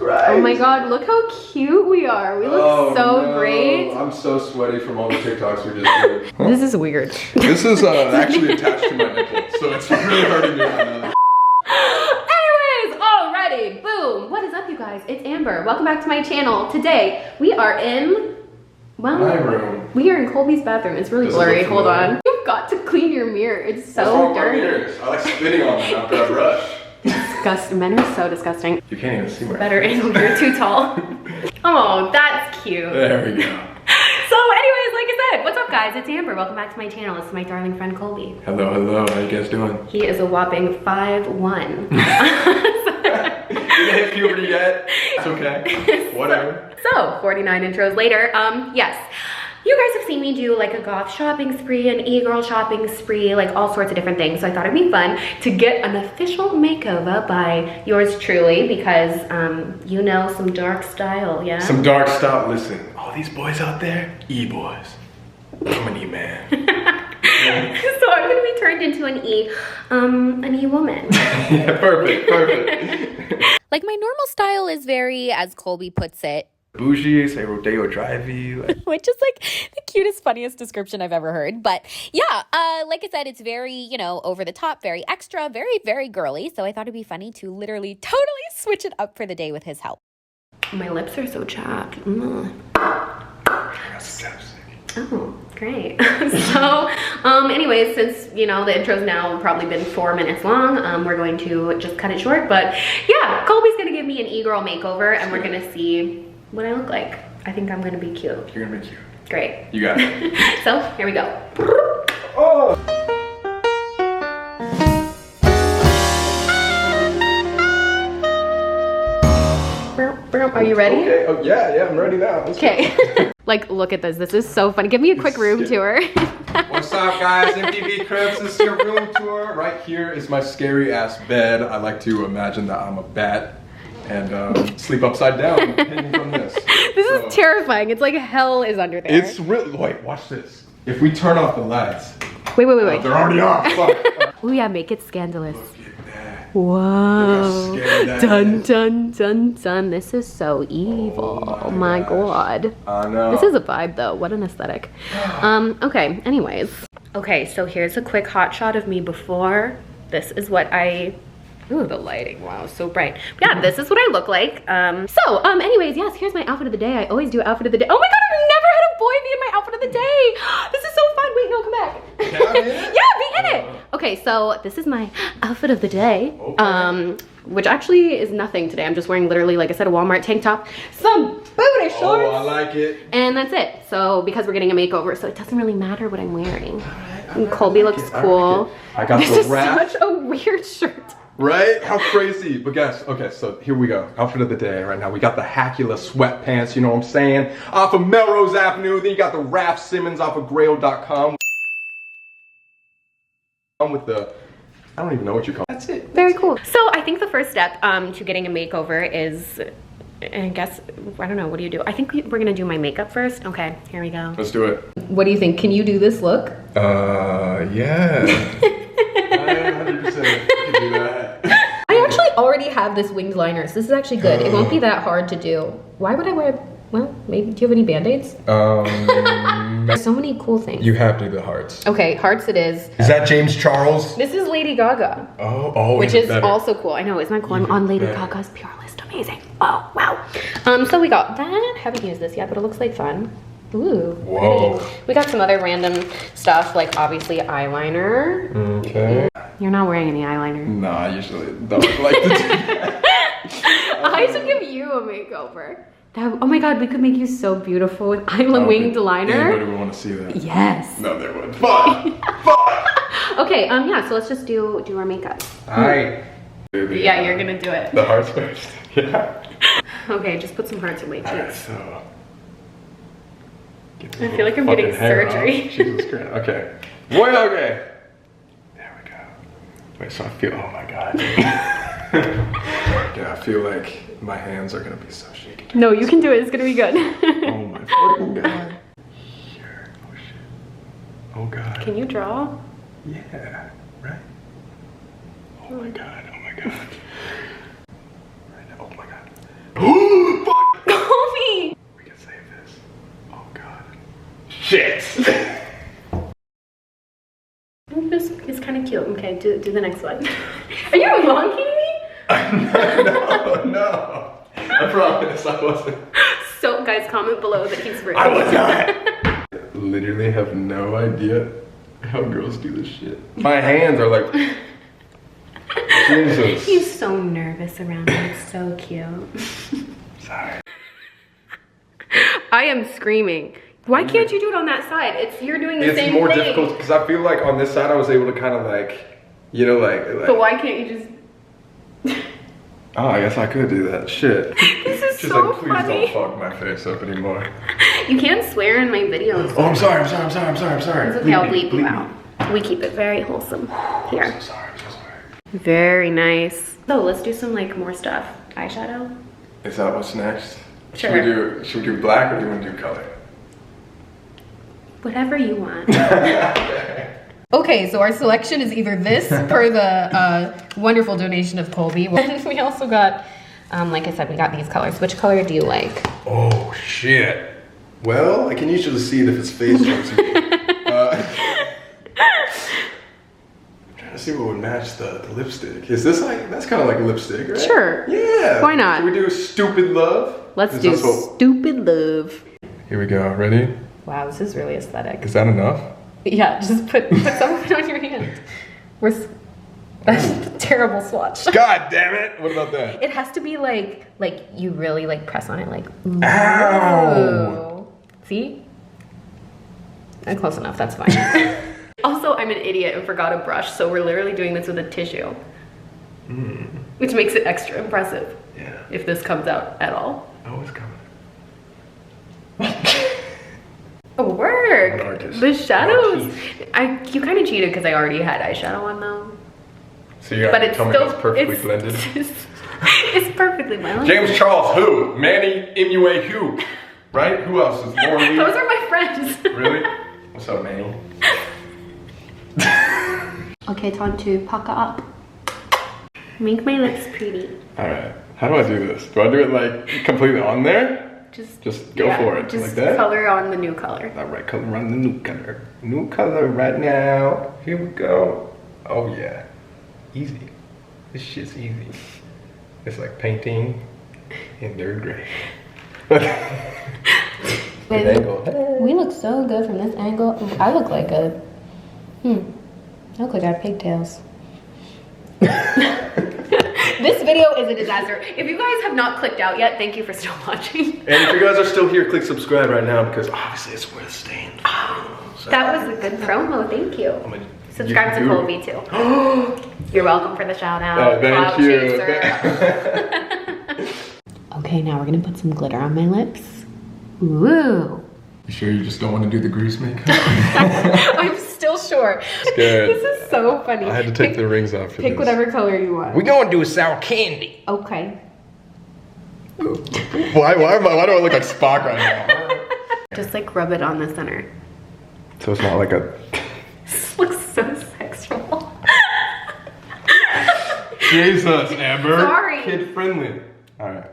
Christ. Oh my god, look how cute we are. We look so great. I'm so sweaty from all the TikToks we just did. Huh? This is weird. This is actually attached to my nipple, so it's really hurting me right now. Anyways, alrighty, boom. What is up, you guys? It's Amber. Welcome back to my channel. Today, we are in, well, my room. We are in Colby's bathroom. It's really blurry. Hold on. You've got to clean your mirror. It's so dirty. I like spitting on them after I brush. Disgusting. Men are so disgusting. You can't even see my Better angle. You're too tall. Oh, that's cute. There we go. So anyways, like I said, what's up guys? It's Amber. Welcome back to my channel. It's my darling friend Colby. Hello, hello. How you guys doing? He is a whopping 5'1". You didn't hit puberty yet? It's okay. Whatever. So 49 intros later, yes. You guys have seen me do like a goth shopping spree, an e-girl shopping spree, like all sorts of different things. So I thought it'd be fun to get an official makeover by yours truly because you know some dark style, yeah? Some dark style. Listen, all these boys out there, e-boys. I'm an e-man. So I'm gonna be turned into an e-woman. Yeah, perfect, perfect. Like my normal style is very, as Colby puts it, Bougie, say Rodeo Drive-y. which is like the cutest, funniest description I've ever heard. But yeah, like I said, it's very, you know, over the top, very extra, very, very girly. So I thought it'd be funny to literally totally switch it up for the day with his help. My lips are so chapped. Oh, great. So, anyways, since, you know, the intro's now probably been 4 minutes long, we're going to just cut it short. But yeah, Colby's gonna give me an e-girl makeover and we're gonna see what I look like. I think I'm gonna be cute. You're gonna be cute. Great. You got it. So, here we go. Oh! Are you ready? Okay. Oh, yeah, I'm ready now. Okay. Like, look at this. This is so funny. Give me a quick room tour. What's up, guys? MTV Cribs, this is your room tour. Right here is my scary ass bed. I like to imagine that I'm a bat and sleep upside down hanging from this. This is terrifying. It's like hell is under there. It's really, wait, watch this. If we turn off the lights. Wait. They're already off. Fuck. Oh yeah, make it scandalous. Look at that. Whoa. Look how scary that Dun, is. dun, dun, dun. This is so evil. Oh my god. I know. This is a vibe though. What an aesthetic. Okay, anyways. Okay, so here's a quick hot shot of me before. This is what ooh, the lighting, wow, so bright. Yeah, this is what I look like. Anyways, yes, here's my outfit of the day. I always do outfit of the day. Oh my god, I've never had a boy be in my outfit of the day. This is so fun. Wait, no, come back. Can I be in it? Yeah, be in it. Okay, so this is my outfit of the day. Okay. Which actually is nothing today. I'm just wearing literally, like I said, a Walmart tank top, some booty shorts. Oh, I like it. And that's it. So, because we're getting a makeover, so it doesn't really matter what I'm wearing. And Colby like looks it. cool. I got this the is wrap. such a weird shirt. Right? How crazy. But guys, okay, so here we go. Outfit of the day right now. We got the Hackula sweatpants, you know what I'm saying? Off of Melrose Avenue. Then you got the Raf Simmons off of Grail.com. With the, I don't even know what you call it. That's it. Very cool. So I think the first step to getting a makeover is, I guess, I don't know, what do you do? I think we're gonna do my makeup first. Okay, here we go. Let's do it. What do you think? Can you do this look? Yeah. 100% can do that. I actually already have this winged liner, so this is actually good. It won't be that hard to do. Why would I wear, well, maybe, do you have any band-aids? There's so many cool things. You have to do the hearts. Okay, hearts it is. Is that James Charles? This is Lady Gaga. Oh, which even is better. also cool. I know, isn't that cool? I'm on Lady Gaga's PR list. Amazing. Oh, wow. So we got that. Haven't used this yet, but it looks like fun. Ooh. Whoa. Pretty. We got some other random stuff, like obviously eyeliner. Okay. You're not wearing any eyeliner. Nah, I usually don't like to do that. I should give you a makeover. Oh my god, we could make you so beautiful with winged liner. Anybody would want to see that. Yes. No, they would. Fuck! Fuck! Okay, yeah, so let's just do our makeup. Alright. Yeah, you're gonna do it. The hearts first. Yeah. Okay, just put some hearts in my Alright, cheeks. so. I feel like I'm getting surgery. Jesus Christ. Okay. Wait, okay. There we go. Wait, so I feel, oh my god. Yeah, I feel like my hands are gonna be so shaky. No, you can do it. It's gonna be good. Oh my fucking god. Here. Oh shit. Oh god. Can you draw? Yeah. Right? Oh my god. Oh my god. Right now. Oh my god. do the next one. Are you mocking me? No. I promise I wasn't. So guys, comment below that he's rude. I was not. Literally have no idea how girls do this shit. My hands are like, Jesus. He's so nervous around me. It's so cute. Sorry. I am screaming. Why can't you do it on that side? You're doing the same thing. It's more difficult because I feel like on this side I was able to kind of like, you know, like. But why can't you just? Oh, I guess I could do that. Shit. This is She's so like, please funny. don't fuck my face up anymore. You can't swear in my videos. Oh, I'm sorry. I'm sorry. It's okay, I'll bleep you out. We keep it very wholesome here. I'm so sorry. Very nice. So let's do some like more stuff. Eyeshadow. Is that what's next? Sure. Should we do black or do you want to do color? Whatever you want. Okay, so our selection is either this per the wonderful donation of Colby. And we also got, like I said, we got these colors. Which color do you like? Oh shit. Well, I can usually see it if it's face on I'm trying to see what would match the lipstick. Is this like, that's kind of like lipstick, right? Sure. Yeah. Why not? Should we do Stupid Love? Let's do Stupid Love. Here we go. Ready? Wow, this is really aesthetic. Is that enough? Yeah, just put some of it on your hand. That's a terrible swatch. God damn it! What about that? It has to be like you really like press on it like. Ow! See? I'm close enough. That's fine. Also, I'm an idiot and forgot a brush, so we're literally doing this with a tissue, which makes it extra impressive. Yeah. If this comes out at all. Oh, it's coming. Work. Artist. The shadows. You kind of cheated because I already had eyeshadow on though. So you're gonna tell me that's perfectly blended? It's perfectly blended. James Charles who? Manny MUA who? Right? Who else is Lauren Lee? Those are my friends. Really? What's up, Manny? Okay, time to pucker up. Make my lips pretty. Alright. How do I do this? Do I do it like completely on there? Just go for it. Just like that? color on the new color. Alright, color on the new color. New color right now. Here we go. Oh yeah. Easy. This shit's easy. It's like painting in third grade. Good angle. We look so good from this angle. I look like I look like I have pigtails. This video is a disaster. If you guys have not clicked out yet, thank you for still watching. And if you guys are still here, click subscribe right now because obviously it's worth staying. So, That was a good promo, thank you. Subscribe to you- Colby too. You're welcome for the shout out. Thank you. Okay, now we're gonna put some glitter on my lips. Ooh. You sure you just don't want to do the grease makeup? I'm still sure. It's good. This is so funny. I had to take the rings off for Pick this. whatever color you want. We're gonna do sour candy. Okay. Why do I look like Spock right now? Just like rub it on the center. So it's not like a... This looks so sexual. Jesus, Amber. Sorry. Kid friendly. Alright.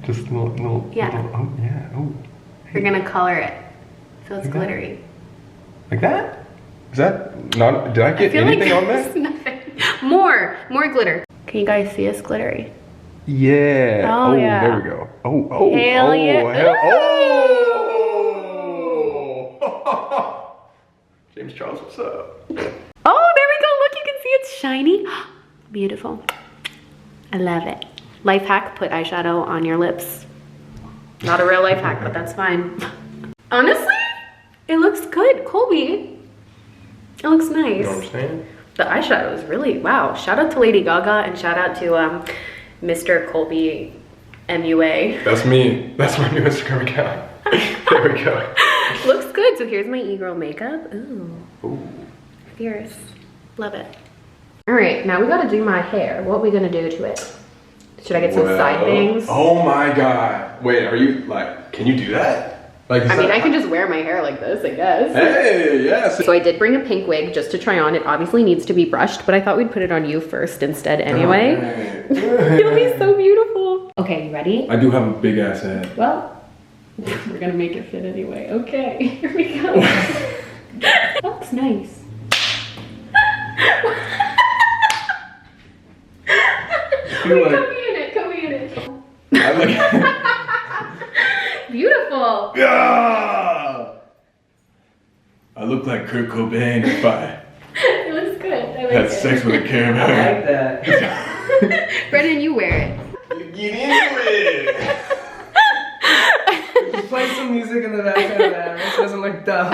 Just a little... Yeah. Oh, yeah. Oh. We're gonna color it. So it's Like that? glittery. Like that? Is that not... Did I get anything on there? Nothing. More glitter. Can you guys see us glittery? Yeah. Oh, yeah. There we go. Oh. Hell yeah. Oh. James Charles, what's up? Oh, there we go. Look, you can see it's shiny. Beautiful. I love it. Life hack, put eyeshadow on your lips. Not a real life hack, but that's fine. Honestly, it looks good. Colby, it looks nice. You know what I'm saying? The eyeshadow is really, wow. Shout out to Lady Gaga and shout out to Mr. Colby MUA. That's me. That's my new Instagram account. There we go. Looks good. So here's my e-girl makeup. Ooh. Ooh. Fierce. Love it. All right, now we gotta do my hair. What are we gonna do to it? Should I get some side things? Oh my god. Wait, are you like, can you do that? Like, I mean, I can just wear my hair like this, I guess. Hey, yes. So I did bring a pink wig just to try on. It obviously needs to be brushed, but I thought we'd put it on you first instead anyway. You'll be so beautiful. Okay, you ready? I do have a big ass head. Well, we're gonna make it fit anyway. Okay, here we go. That looks nice. feel like Come in it. I look. Beautiful. Yeah! I look like Kurt Cobain if I It looks good. I like had it. sex with a Care I Bear. like that. Brennan, you wear it. Get into it! Just play some music in the background of that. It doesn't look dumb.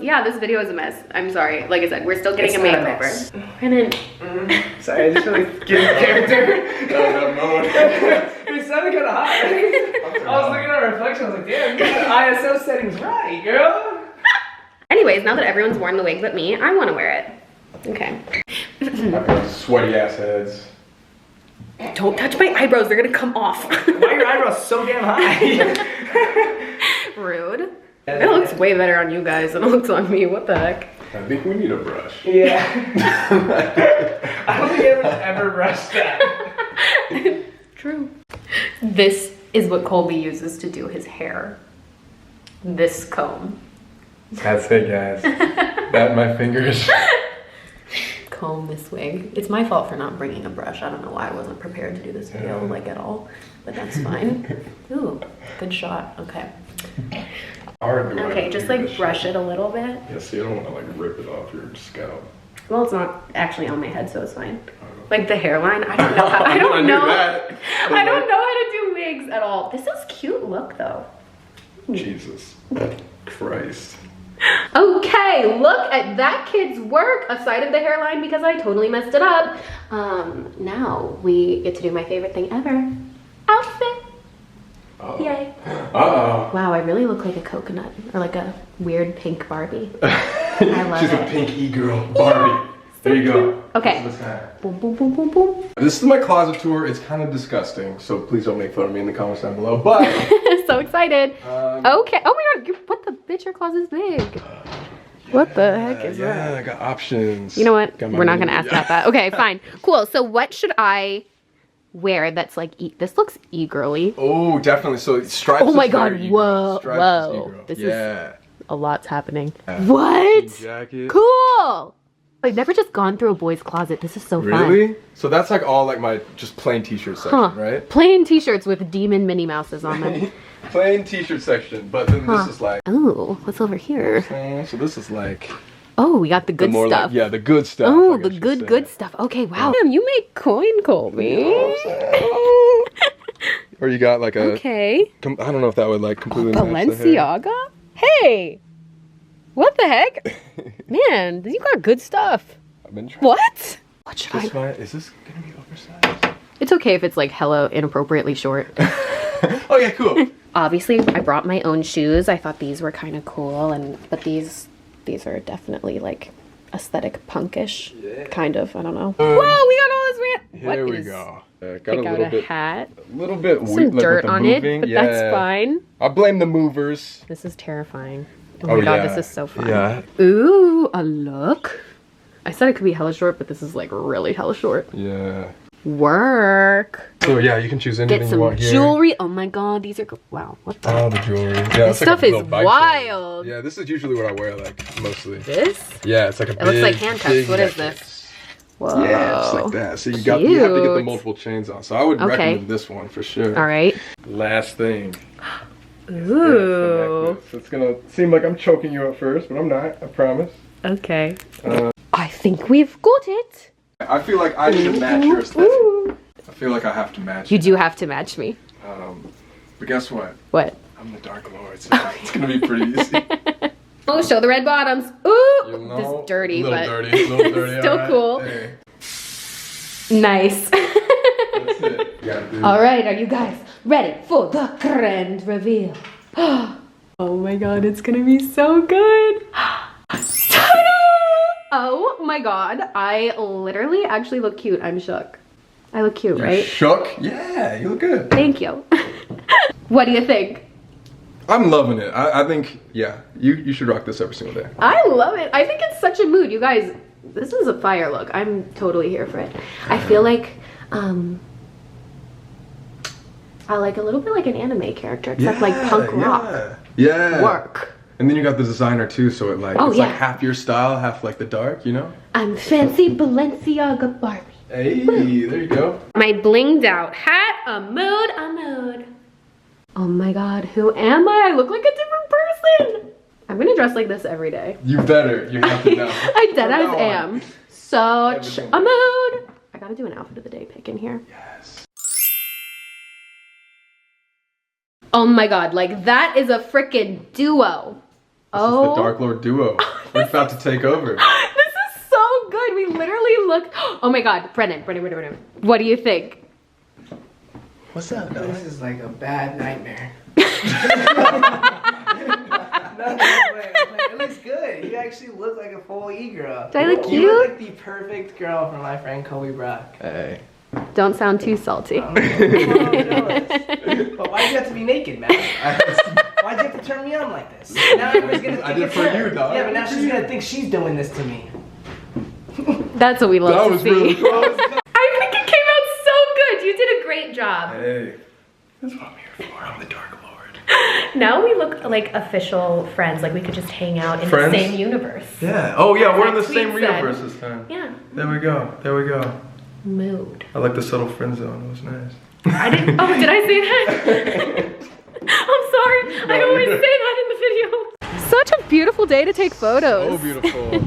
Yeah, this video is a mess. I'm sorry. Like I said, we're still getting It's a not a makeover. mess. Brennan, Sorry, I just really get in character. No, no, It sounded kind of hot. I was looking at our reflection. I was like, damn, you got the ISO settings right, girl. anyways, now that everyone's worn the wig but me, I want to wear it. Okay. I've got sweaty ass heads. Don't touch my eyebrows. They're going to come off. Why are your eyebrows so damn high? Rude. It looks way better on you guys than it looks on me. What the heck? I think we need a brush. Yeah. I don't think anyone's ever brushed that. True. This is what Colby uses to do his hair. This comb. That's it, guys. That my fingers. Comb this wig. It's my fault for not bringing a brush. I don't know why I wasn't prepared to do this video like at all, but that's fine. Ooh, good shot. Okay. Hard to Okay, just like brush it a little bit. Yeah, so you don't want to like rip it off your scalp. Well, it's not actually on my head, so it's fine. Like the hairline, I don't know how. I don't know. I don't know how to do wigs at all. This is cute look though. Jesus Christ. Okay, look at that kid's work aside of the hairline because I totally messed it up. Now we get to do my favorite thing ever. Outfit. Uh-oh. Yay. Uh-oh. Wow, I really look like a coconut or like a weird pink Barbie. I love She's it. a pink e-girl, Barbie. There you go. Okay. This is what's Boom, boom, boom, boom, boom. This is my closet tour. It's kind of disgusting, so please don't make fun of me in the comments down below. But So excited. Okay. Oh my god, what the bitch, your closet's big. What the heck is yeah, that? I got options. You know what? Got my We're not little- gonna ask about that. Okay, fine. Cool. So what should I wear that's like this looks e-girly. Oh, definitely. So stripes. Oh my is god, very e-girl. whoa, Stripes is whoa. e-girl. This yeah. is a lot's happening. Yeah. What? Jacket. Cool. I've never just gone through a boy's closet. This is so fun. Really? So that's like all like my just plain t-shirt section, right? Plain t-shirts with demon Minnie Mouses on them. Plain t-shirt section, but then this is like. Oh, what's over here? So this is like. Oh, we got the good more stuff. Like, yeah, the good stuff. Oh, like I the should good, say. good stuff. Okay, wow. Damn, you make coin, Colby. You know what I'm saying? Or you got like a. Okay. I don't know if that would like completely match the hair. Balenciaga? Hey! What the heck? Man, you got good stuff. I've been trying. What? What should I... Is this gonna be oversized? It's okay if it's like hella inappropriately short. Oh yeah, cool. Obviously, I brought my own shoes. I thought these were kind of cool, but these are definitely like aesthetic punkish, kind of. I don't know. Whoa, we got all this Here we go. Got Pick a out little a bit, hat. a little bit Some weird, like, dirt with the on moving. it, but Yeah. that's fine. I blame the movers. This is terrifying. Oh my god, this is so fun. Yeah. Ooh, a look. I said it could be hella short, but this is like really hella short. Yeah. Work. So yeah, you can choose anything Get you some want here. jewelry. Oh my god, these are wow. What the? Oh, the jewelry. Yeah, This it's like stuff a is little bike chain. wild. Yeah, this is usually what I wear, like mostly. This? Yeah, it's like a It looks like handcuffs. What is this? Whoa. Yeah, it's like that. So you have to get the Cute. multiple chains on. So I would recommend this one for sure. All right. Last thing. Ooh. It's gonna seem like I'm choking you at first, but I'm not. I promise. Okay. I think we've got it. I feel like I should match your aesthetic. Ooh. I feel like I have to match. You do have to match me. But guess what? What? I'm the Dark Lord, so it's gonna be pretty easy. Oh, show the red bottoms. Ooh. You know, This is dirty, little but dirty, little dirty. still alright. cool. Hey, Nice. that's it. You gotta do All right, are you guys ready for the grand reveal? Oh my god, it's gonna be so good. Ta-da! Oh my god, I literally actually look cute. I'm shook. I look cute, right? Shook? Yeah, you look good. Thank you. What do you think? I'm loving it. I think, yeah, you should rock this every single day. I love it. I think it's such a mood. You guys, this is a fire look. I'm totally here for it. I feel like, I like a little bit like an anime character, except like punk rock. Yeah. Work. And then you got the designer too, so it like Oh, it's yeah. like half your style, half like the dark, you know? I'm fancy Balenciaga Barbie. Hey, there you go. My blinged out hat, a mood. Oh my god, who am I? I look like a different person. I'm gonna dress like this every day. You better. You have to know. I deadass From now on. am. Such Everything. a mood. I gotta do an outfit of the day pick in here. Yes. Oh my god, like that is a freaking duo. This is the Dark Lord duo. We're about to take over. This is so good. We literally look. Oh my god, Brennan. What do you think? What's up, This is like a bad nightmare. It looks good. You actually look like a full e-girl. Do I look You look cute? like the perfect girl for my friend Colby Brock. Hey. Don't sound too salty. I'm jealous. But why'd you have to be naked, man? Why'd you have to turn me on like this? Now everyone's gonna think I did it's for her. you, dog. Yeah, but now she's gonna think she's doing this to me. That's what we love That to was see. really cool. I think it came out so good. You did a great job. Hey. That's what I'm here for. I'm the Dark Lord. Now we look like official friends. Like we could just hang out in Friends? the same universe. Yeah. Oh yeah, we're in the Tweet same said. universe this time. Yeah. There we go. There we go. Mood. I like the subtle friend zone. It was nice. I didn't. Oh, did I say that? I'm sorry. I always say that in the video. Such a beautiful day to take photos. Oh, beautiful.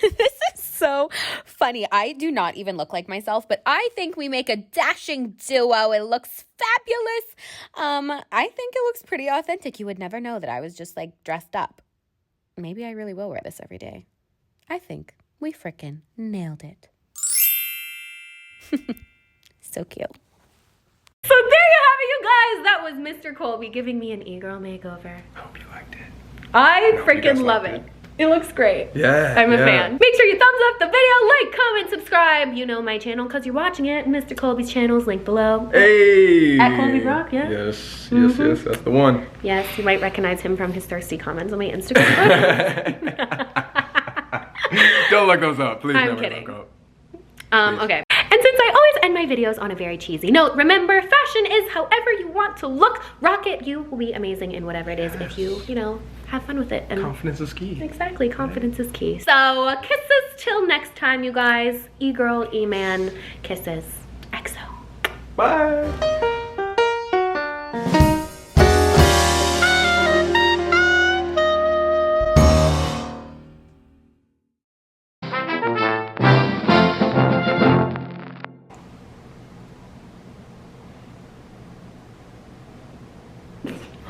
This is so funny. I do not even look like myself, but I think we make a dashing duo. It looks fabulous. I think it looks pretty authentic. You would never know that I was just like dressed up. Maybe I really will wear this every day. I think we frickin' nailed it. So cute. So there you have it, you guys. That was Mr. Colby giving me an e-girl makeover. I hope you liked it. I hope you freaking guys love liked it. It looks great. Yeah. I'm a yeah. fan. Make sure you thumbs up the video, like, comment, subscribe. You know my channel because you're watching it. Mr. Colby's channel is linked below. Hey. At Colby Brock, yeah? Yes. Yes. That's the one. Yes, you might recognize him from his thirsty comments on my Instagram. Don't look those up, please. I'm never kidding. look up. Okay. And since I always end my videos on a very cheesy note, remember, fashion is however you want to look. Rock it. You will be amazing in whatever it is if you know, have fun with it. And Confidence is key. exactly, confidence is key. So, kisses till next time, you guys. E-girl, E-man, kisses. XO. Bye.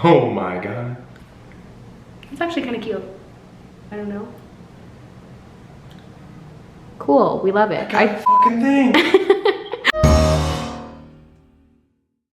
Oh my god. It's actually kind of cute. I don't know. Cool, we love it. Fucking thing.